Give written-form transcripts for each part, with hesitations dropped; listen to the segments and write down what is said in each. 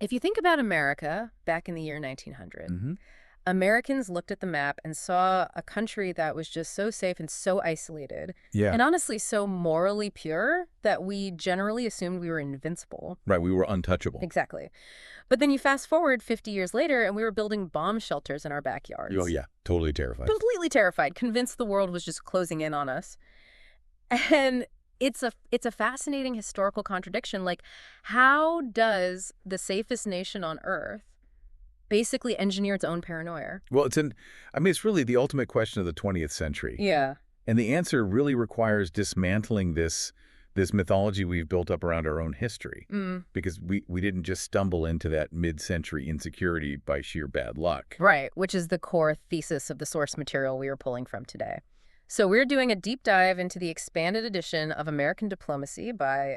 If you think about America back in the year 1900, Americans looked at the map and saw a country that was just so safe and so isolated, Yeah. and honestly so morally pure that we generally assumed we were invincible. Right, we were untouchable. Exactly. But then you fast forward 50 years later, and we were building bomb shelters in our backyards. Oh, yeah, totally terrified. Completely terrified, convinced the world was just closing in on us. And it's a fascinating historical contradiction. Like, how does the safest nation on Earth basically engineer its own paranoia? Well, it's really the ultimate question of the 20th century. Yeah. And the answer really requires dismantling this mythology we've built up around our own history. Because we didn't just stumble into that mid-century insecurity by sheer bad luck. Right, which is the core thesis of the source material we are pulling from today. So we're doing a deep dive into the expanded edition of American Diplomacy by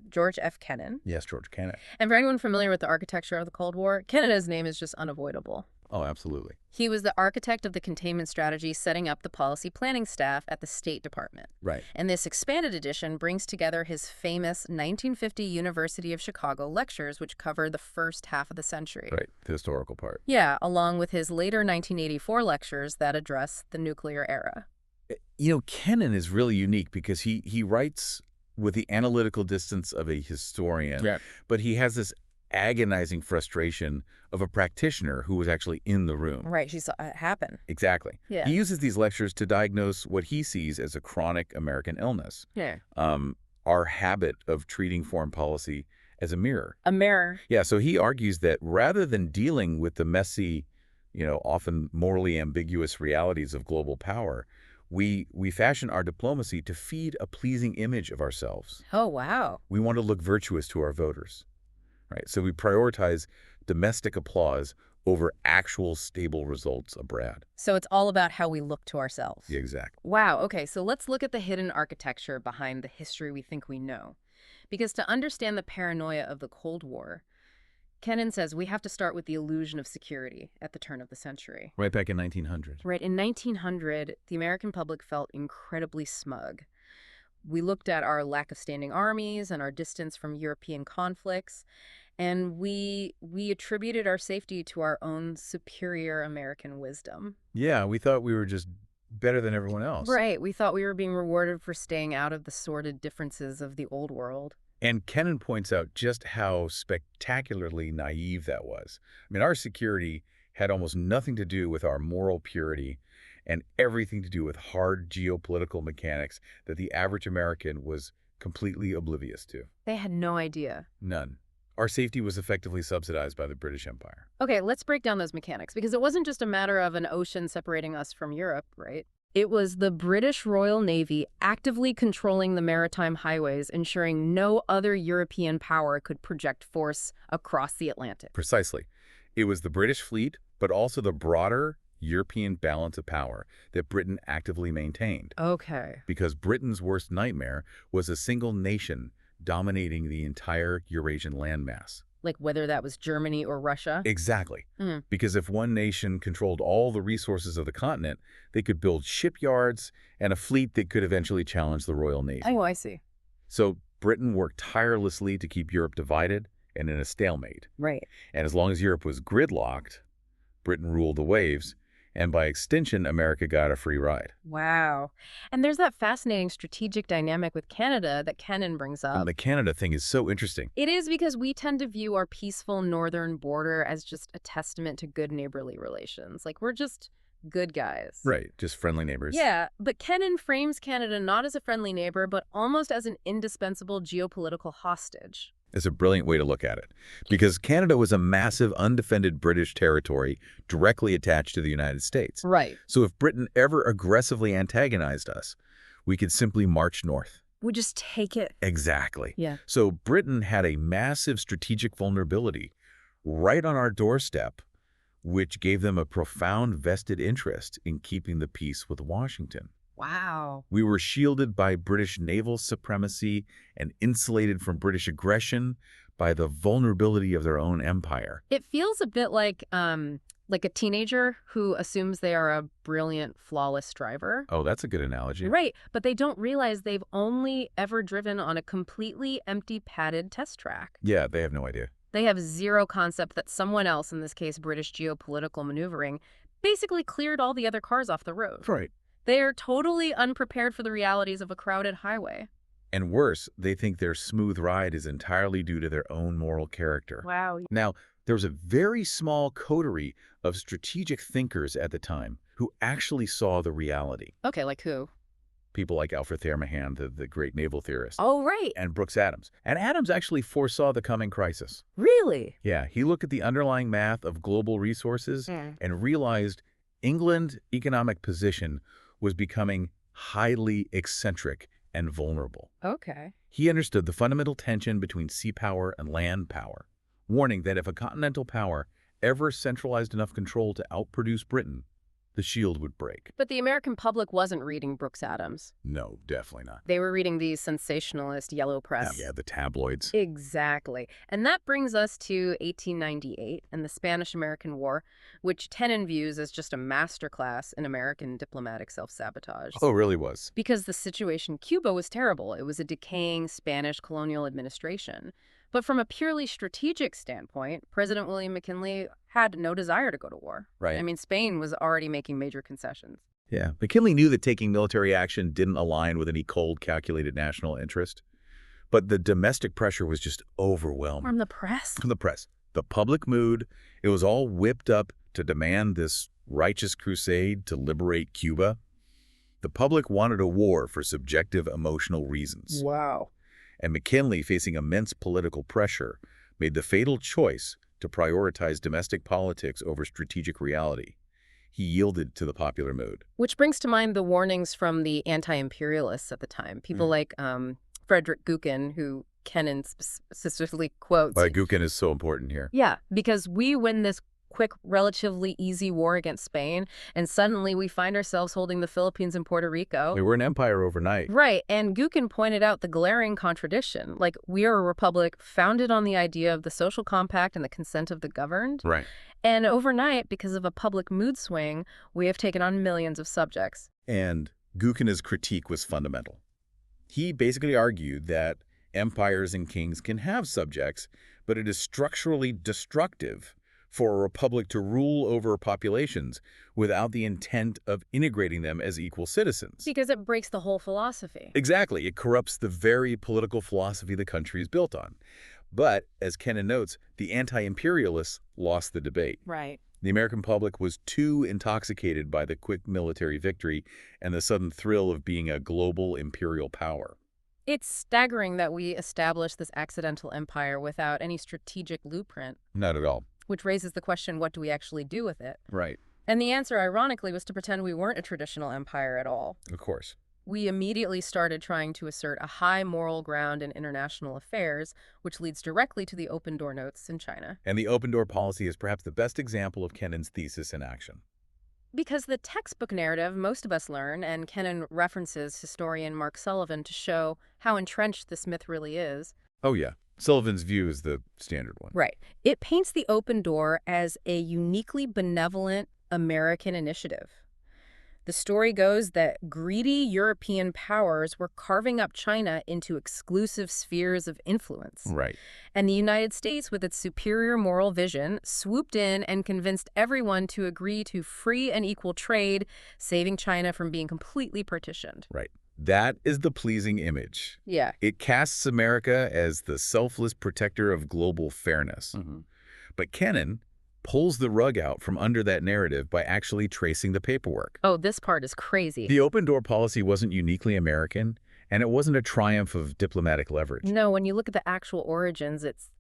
George F. Kennan. Yes, George Kennan. And for anyone familiar with the architecture of the Cold War, Kennan's name is just unavoidable. Oh, absolutely. He was the architect of the containment strategy setting up the policy planning staff at the State Department. Right. And this expanded edition brings together his famous 1950 University of Chicago lectures, which covered the first half of the century. Right, the historical part. Yeah, along with his later 1984 lectures that address the nuclear era. You know, Kennan is really unique because he writes with the analytical distance of a historian, but he has this agonizing frustration of a practitioner who was actually in the room. Right, she saw it happen. Exactly. Yeah. He uses these lectures to diagnose what he sees as a chronic American illness. Yeah. Our habit of treating foreign policy as a mirror. A mirror. Yeah, so he argues that rather than dealing with the messy, often morally ambiguous realities of global power, we fashion our diplomacy to feed a pleasing image of ourselves. Oh, wow. We want to look virtuous to our voters, right? So we prioritize domestic applause over actual stable results abroad. So it's all about how we look to ourselves. Yeah, exactly. Wow, okay, so let's look at the hidden architecture behind the history we think we know. Because to understand the paranoia of the Cold War, Kennan says we have to start with the illusion of security at the turn of the century. Right back in 1900. Right, in 1900, the American public felt incredibly smug. We looked at our lack of standing armies and our distance from European conflicts, and we attributed our safety to our own superior American wisdom. Yeah, we thought we were just better than everyone else. Right, we thought we were being rewarded for staying out of the sordid differences of the old world. And Kennan points out just how spectacularly naive that was. I mean, our security had almost nothing to do with our moral purity and everything to do with hard geopolitical mechanics that the average American was completely oblivious to. They had no idea. None. Our safety was effectively subsidized by the British Empire. Okay, let's break down those mechanics, because it wasn't just a matter of an ocean separating us from Europe, right? It was the British Royal Navy actively controlling the maritime highways, ensuring no other European power could project force across the Atlantic. Precisely. It was the British fleet, but also the broader European balance of power that Britain actively maintained. Okay. Because Britain's worst nightmare was a single nation dominating the entire Eurasian landmass. Like whether that was Germany or Russia? Exactly. Because if one nation controlled all the resources of the continent, they could build shipyards and a fleet that could eventually challenge the Royal Navy. Oh, I see. So Britain worked tirelessly to keep Europe divided and in a stalemate. Right. And as long as Europe was gridlocked, Britain ruled the waves, and by extension, America got a free ride. Wow. And there's that fascinating strategic dynamic with Canada that Kennan brings up. And the Canada thing is so interesting. It is, because we tend to view our peaceful northern border as just a testament to good neighborly relations. Like, we're just good guys. Right, just friendly neighbors. Yeah, but Kennan frames Canada not as a friendly neighbor, but almost as an indispensable geopolitical hostage. It's a brilliant way to look at it, because Canada was a massive, undefended British territory directly attached to the United States. Right. So if Britain ever aggressively antagonized us, we could simply march north. We just take it. Exactly. Yeah. So Britain had a massive strategic vulnerability right on our doorstep, which gave them a profound vested interest in keeping the peace with Washington. Wow. We were shielded by British naval supremacy and insulated from British aggression by the vulnerability of their own empire. It feels a bit like a teenager who assumes they are a brilliant, flawless driver. Oh, that's a good analogy. Right, but they don't realize they've only ever driven on a completely empty, padded test track. Yeah, they have no idea. They have zero concept that someone else, in this case British geopolitical maneuvering, basically cleared all the other cars off the road. Right. They are totally unprepared for the realities of a crowded highway. And worse, they think their smooth ride is entirely due to their own moral character. Wow. Now, there was a very small coterie of strategic thinkers at the time who actually saw the reality. Okay, like who? People like Alfred Mahan, the great naval theorist, Oh, right. and Brooks Adams. And Adams actually foresaw the coming crisis. Really? Yeah, he looked at the underlying math of global resources and realized England's economic position was becoming highly eccentric and vulnerable. Okay. He understood the fundamental tension between sea power and land power, warning that if a continental power ever centralized enough control to outproduce Britain, the shield would break. But the American public wasn't reading Brooks Adams. No, definitely not. They were reading the sensationalist yellow press. Yeah, the tabloids. Exactly. And that brings us to 1898 and the Spanish-American War, which Kennan views as just a masterclass in American diplomatic self-sabotage. Oh, it really was. Because the situation in Cuba was terrible. It was a decaying Spanish colonial administration. But from a purely strategic standpoint, President William McKinley had no desire to go to war. Right. I mean, Spain was already making major concessions. Yeah, McKinley knew that taking military action didn't align with any cold, calculated national interest. But the domestic pressure was just overwhelming. From the press? From the press. The public mood, it was all whipped up to demand this righteous crusade to liberate Cuba. The public wanted a war for subjective emotional reasons. Wow. And McKinley, facing immense political pressure, made the fatal choice to prioritize domestic politics over strategic reality. He yielded to the popular mood. Which brings to mind the warnings from the anti-imperialists at the time. People like Frederick Gookin, who Kennan specifically quotes. Why Gookin is so important here. Yeah, because we win this quick, relatively easy war against Spain, and suddenly we find ourselves holding the Philippines and Puerto Rico. We were an empire overnight. Right, and Gookin pointed out the glaring contradiction. Like, we are a republic founded on the idea of the social compact and the consent of the governed. Right. And overnight, because of a public mood swing, we have taken on millions of subjects. And Gookin's critique was fundamental. He basically argued that empires and kings can have subjects, but it is structurally destructive for a republic to rule over populations without the intent of integrating them as equal citizens. Because it breaks the whole philosophy. Exactly. It corrupts the very political philosophy the country is built on. But, as Kennan notes, the anti-imperialists lost the debate. Right. The American public was too intoxicated by the quick military victory and the sudden thrill of being a global imperial power. It's staggering that we established this accidental empire without any strategic blueprint. Not at all. Which raises the question, what do we actually do with it? Right. And the answer, ironically, was to pretend we weren't a traditional empire at all. Of course. We immediately started trying to assert a high moral ground in international affairs, which leads directly to the open door notes in China. And the open door policy is perhaps the best example of Kennan's thesis in action. Because the textbook narrative most of us learn, and Kennan references historian Mark Sullivan to show how entrenched this myth really is. Oh, yeah. Sullivan's view is the standard one. Right. It paints the open door as a uniquely benevolent American initiative. The story goes that greedy European powers were carving up China into exclusive spheres of influence. Right. And the United States, with its superior moral vision, swooped in and convinced everyone to agree to free and equal trade, saving China from being completely partitioned. Right. That is the pleasing image. Yeah. It casts America as the selfless protector of global fairness. But Kennan pulls the rug out from under that narrative by actually tracing the paperwork. Oh, this part is crazy. The open door policy wasn't uniquely American, and it wasn't a triumph of diplomatic leverage. No, when you look at the actual origins, it's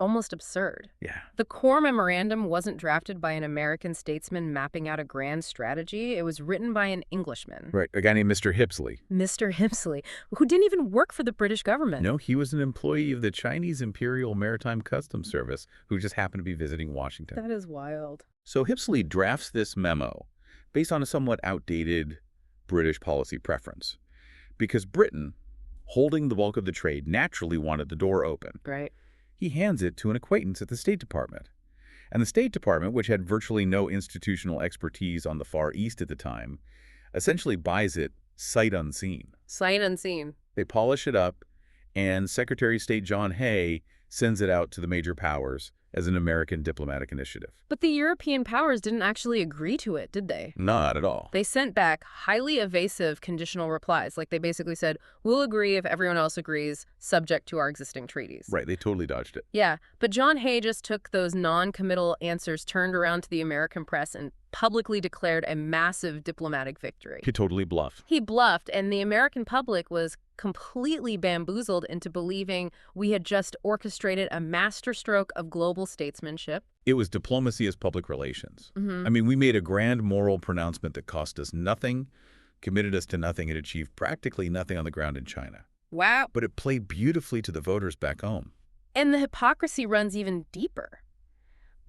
almost absurd. Yeah. The core memorandum wasn't drafted by an American statesman mapping out a grand strategy. It was written by an Englishman. Right, a guy named Mr. Hipsley. Mr. Hipsley, who didn't even work for the British government. No, he was an employee of the Chinese Imperial Maritime Customs Service who just happened to be visiting Washington. That is wild. So Hipsley drafts this memo based on a somewhat outdated British policy preference, because Britain, holding the bulk of the trade, naturally wanted the door open. Right. He hands it to an acquaintance at the State Department. And the State Department, which had virtually no institutional expertise on the Far East at the time, essentially buys it sight unseen. Sight unseen. They polish it up, and Secretary of State John Hay sends it out to the major powers as an American diplomatic initiative. But the European powers didn't actually agree to it, did they? Not at all. They sent back highly evasive conditional replies. Like they basically said, we'll agree if everyone else agrees, subject to our existing treaties. Right, they totally dodged it. Yeah, but John Hay just took those non-committal answers, turned around to the American press, and publicly declared a massive diplomatic victory. He totally bluffed. He bluffed, and the American public was completely bamboozled into believing we had just orchestrated a masterstroke of global statesmanship. It was diplomacy as public relations. Mm-hmm. I mean, we made a grand moral pronouncement that cost us nothing, committed us to nothing, and achieved practically nothing on the ground in China. Wow. But it played beautifully to the voters back home. And the hypocrisy runs even deeper.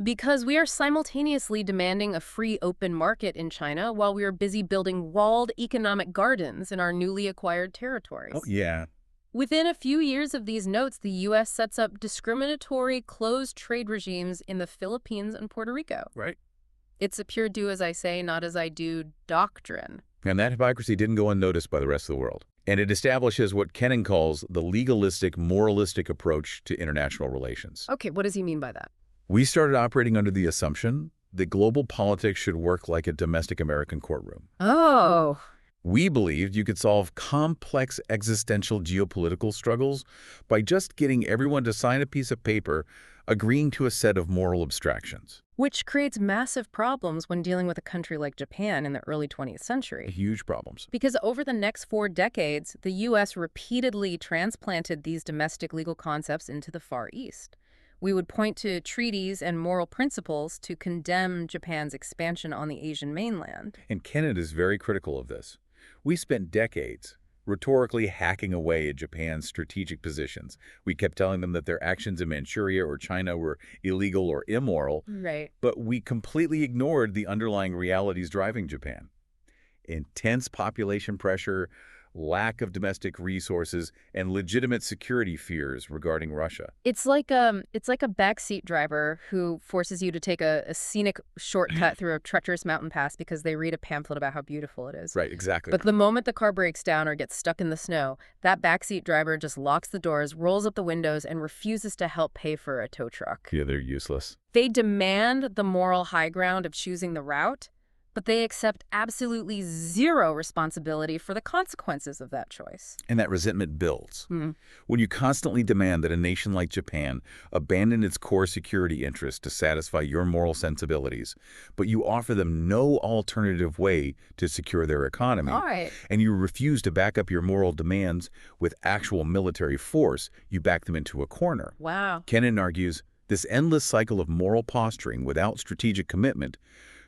Because we are simultaneously demanding a free open market in China while we are busy building walled economic gardens in our newly acquired territories. Oh, yeah. Within a few years of these notes, the U.S. sets up discriminatory closed trade regimes in the Philippines and Puerto Rico. Right. It's a pure do as I say, not as I do doctrine. And that hypocrisy didn't go unnoticed by the rest of the world. And it establishes what Kennan calls the legalistic, moralistic approach to international relations. Okay, what does he mean by that? We started operating under the assumption that global politics should work like a domestic American courtroom. Oh. We believed you could solve complex existential geopolitical struggles by just getting everyone to sign a piece of paper agreeing to a set of moral abstractions. Which creates massive problems when dealing with a country like Japan in the early 20th century. Huge problems. Because over the next 4 decades, the U.S. repeatedly transplanted these domestic legal concepts into the Far East. We would point to treaties and moral principles to condemn Japan's expansion on the Asian mainland. And Kennan is very critical of this. We spent decades rhetorically hacking away at Japan's strategic positions. We kept telling them that their actions in Manchuria or China were illegal or immoral, Right. but we completely ignored the underlying realities driving Japan. Intense population pressure, lack of domestic resources, and legitimate security fears regarding Russia. It's like a backseat driver who forces you to take a scenic shortcut through a treacherous mountain pass because they read a pamphlet about how beautiful it is. Right, exactly. But the moment the car breaks down or gets stuck in the snow, that backseat driver just locks the doors, rolls up the windows, and refuses to help pay for a tow truck. Yeah, they're useless. They demand the moral high ground of choosing the route, but they accept absolutely zero responsibility for the consequences of that choice. And that resentment builds. When you constantly demand that a nation like Japan abandon its core security interests to satisfy your moral sensibilities, but you offer them no alternative way to secure their economy, All right. and you refuse to back up your moral demands with actual military force, you back them into a corner. Wow. Kennan argues this endless cycle of moral posturing without strategic commitment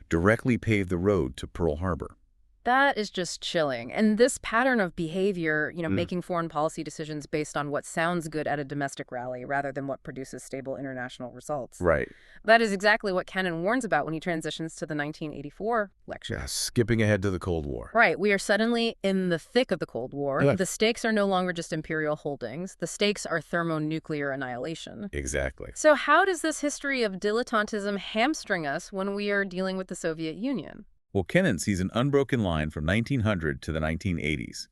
directly paved the road to Pearl Harbor. That is just chilling. And this pattern of behavior, making foreign policy decisions based on what sounds good at a domestic rally rather than what produces stable international results. Right. That is exactly what Kennan warns about when he transitions to the 1984 lecture. Yeah, skipping ahead to the Cold War. Right. We are suddenly in the thick of the Cold War. Yeah. The stakes are no longer just imperial holdings. The stakes are thermonuclear annihilation. Exactly. So how does this history of dilettantism hamstring us when we are dealing with the Soviet Union? Well, Kennan sees an unbroken line from 1900 to the 1980s.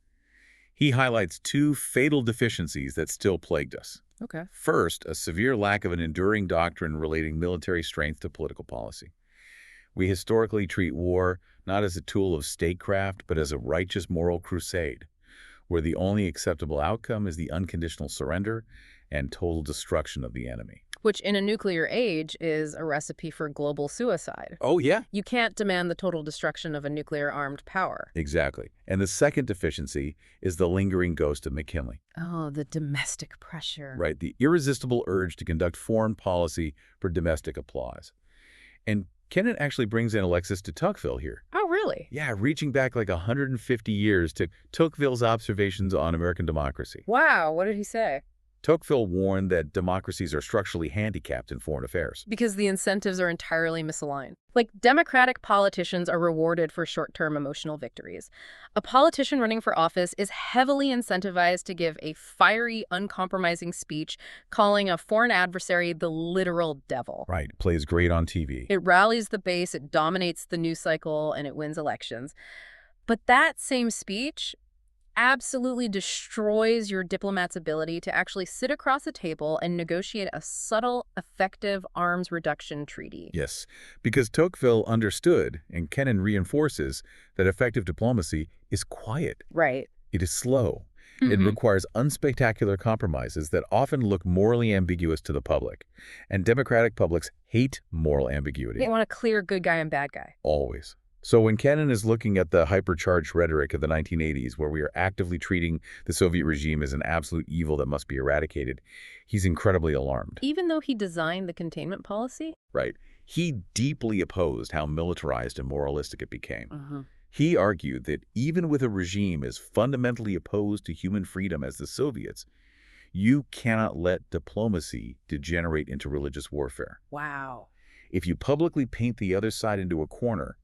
He highlights 2 fatal deficiencies that still plagued us. Okay. First, a severe lack of an enduring doctrine relating military strength to political policy. We historically treat war not as a tool of statecraft, but as a righteous moral crusade, where the only acceptable outcome is the unconditional surrender and total destruction of the enemy. Which in a nuclear age is a recipe for global suicide. Oh, yeah. You can't demand the total destruction of a nuclear-armed power. Exactly. And the second deficiency is the lingering ghost of McKinley. Oh, the domestic pressure. Right, the irresistible urge to conduct foreign policy for domestic applause. And Kennan actually brings in Alexis de Tocqueville here. Oh, really? Yeah, reaching back like 150 years to Tocqueville's observations on American democracy. Wow, what did he say? Tocqueville warned that democracies are structurally handicapped in foreign affairs. Because the incentives are entirely misaligned. Like, democratic politicians are rewarded for short-term emotional victories. A politician running for office is heavily incentivized to give a fiery, uncompromising speech calling a foreign adversary the literal devil. Right, plays great on TV. It rallies the base, it dominates the news cycle, and it wins elections. But that same speech absolutely destroys your diplomat's ability to actually sit across a table and negotiate a subtle, effective arms reduction treaty. Yes, because Tocqueville understood, and Kennan reinforces, that effective diplomacy is quiet. Right. It is slow. It Hmm. requires unspectacular compromises that often look morally ambiguous to the public. And democratic publics hate moral ambiguity. They want a clear good guy and bad guy. Always. So when Kennan is looking at the hypercharged rhetoric of the 1980s, where we are actively treating the Soviet regime as an absolute evil that must be eradicated, he's incredibly alarmed. Even though he designed the containment policy? Right. He deeply opposed how militarized and moralistic it became. Uh-huh. He argued that even with a regime as fundamentally opposed to human freedom as the Soviets, you cannot let diplomacy degenerate into religious warfare. Wow. If you publicly paint the other side into a corner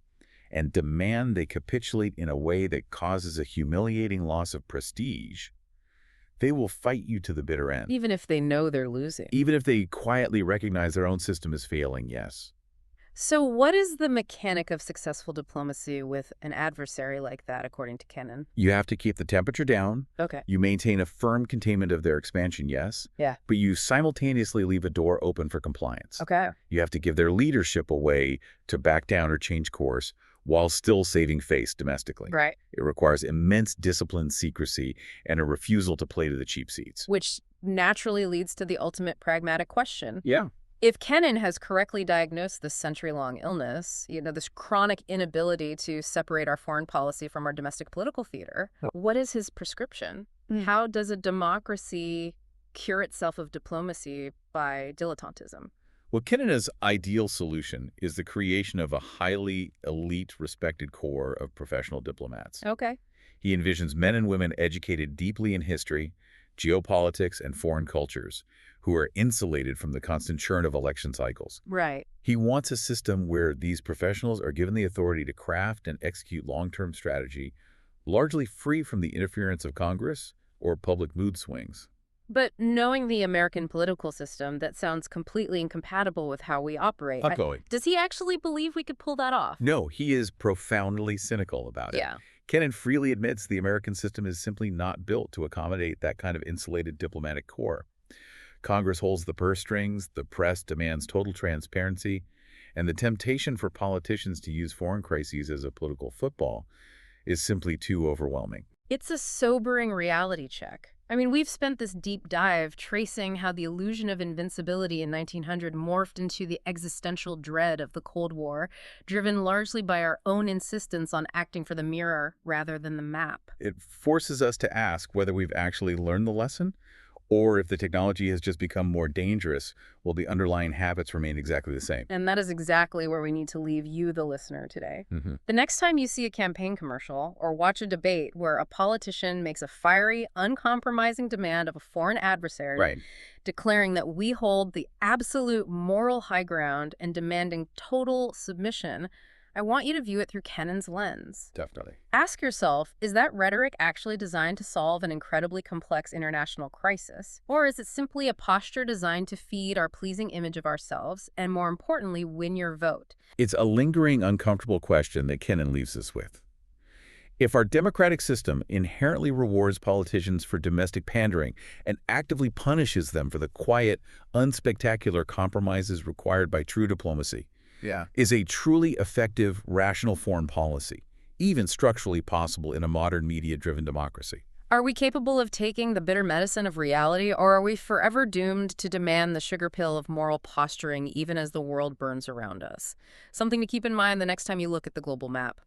and demand they capitulate in a way that causes a humiliating loss of prestige, they will fight you to the bitter end. Even if they know they're losing. Even if they quietly recognize their own system is failing, yes. So what is the mechanic of successful diplomacy with an adversary like that, according to Kennan? You have to keep the temperature down. Okay. You maintain a firm containment of their expansion, yes. Yeah. But you simultaneously leave a door open for compliance. Okay. You have to give their leadership a way to back down or change course while still saving face domestically. Right. It requires immense discipline, secrecy, and a refusal to play to the cheap seats. Which naturally leads to the ultimate pragmatic question. Yeah. If Kennan has correctly diagnosed this century-long illness, this chronic inability to separate our foreign policy from our domestic political theater, what is his prescription? How does a democracy cure itself of diplomacy by dilettantism? Well, Kennan's ideal solution is the creation of a highly elite, respected corps of professional diplomats. Okay. He envisions men and women educated deeply in history, geopolitics, and foreign cultures, who are insulated from the constant churn of election cycles. Right. He wants a system where these professionals are given the authority to craft and execute long-term strategy, largely free from the interference of Congress or public mood swings. But knowing the American political system, that sounds completely incompatible with how we operate. Does he actually believe we could pull that off? No, he is profoundly cynical about it. Yeah. Kennan freely admits the American system is simply not built to accommodate that kind of insulated diplomatic corps. Congress holds the purse strings, the press demands total transparency, and the temptation for politicians to use foreign crises as a political football is simply too overwhelming. It's a sobering reality check. I mean, we've spent this deep dive tracing how the illusion of invincibility in 1900 morphed into the existential dread of the Cold War, driven largely by our own insistence on acting for the mirror rather than the map. It forces us to ask whether we've actually learned the lesson, or if the technology has just become more dangerous while the underlying habits remain exactly the same. And that is exactly where we need to leave you, the listener, today. The next time you see a campaign commercial or watch a debate where a politician makes a fiery, uncompromising demand of a foreign adversary, declaring that we hold the absolute moral high ground and demanding total submission, I want you to view it through Kennan's lens. Definitely. Ask yourself, is that rhetoric actually designed to solve an incredibly complex international crisis? Or is it simply a posture designed to feed our pleasing image of ourselves and, more importantly, win your vote? It's a lingering, uncomfortable question that Kennan leaves us with. If our democratic system inherently rewards politicians for domestic pandering and actively punishes them for the quiet, unspectacular compromises required by true diplomacy, is a truly effective, rational foreign policy, even structurally possible in a modern media-driven democracy? Are we capable of taking the bitter medicine of reality, or are we forever doomed to demand the sugar pill of moral posturing even as the world burns around us? Something to keep in mind the next time you look at the global map.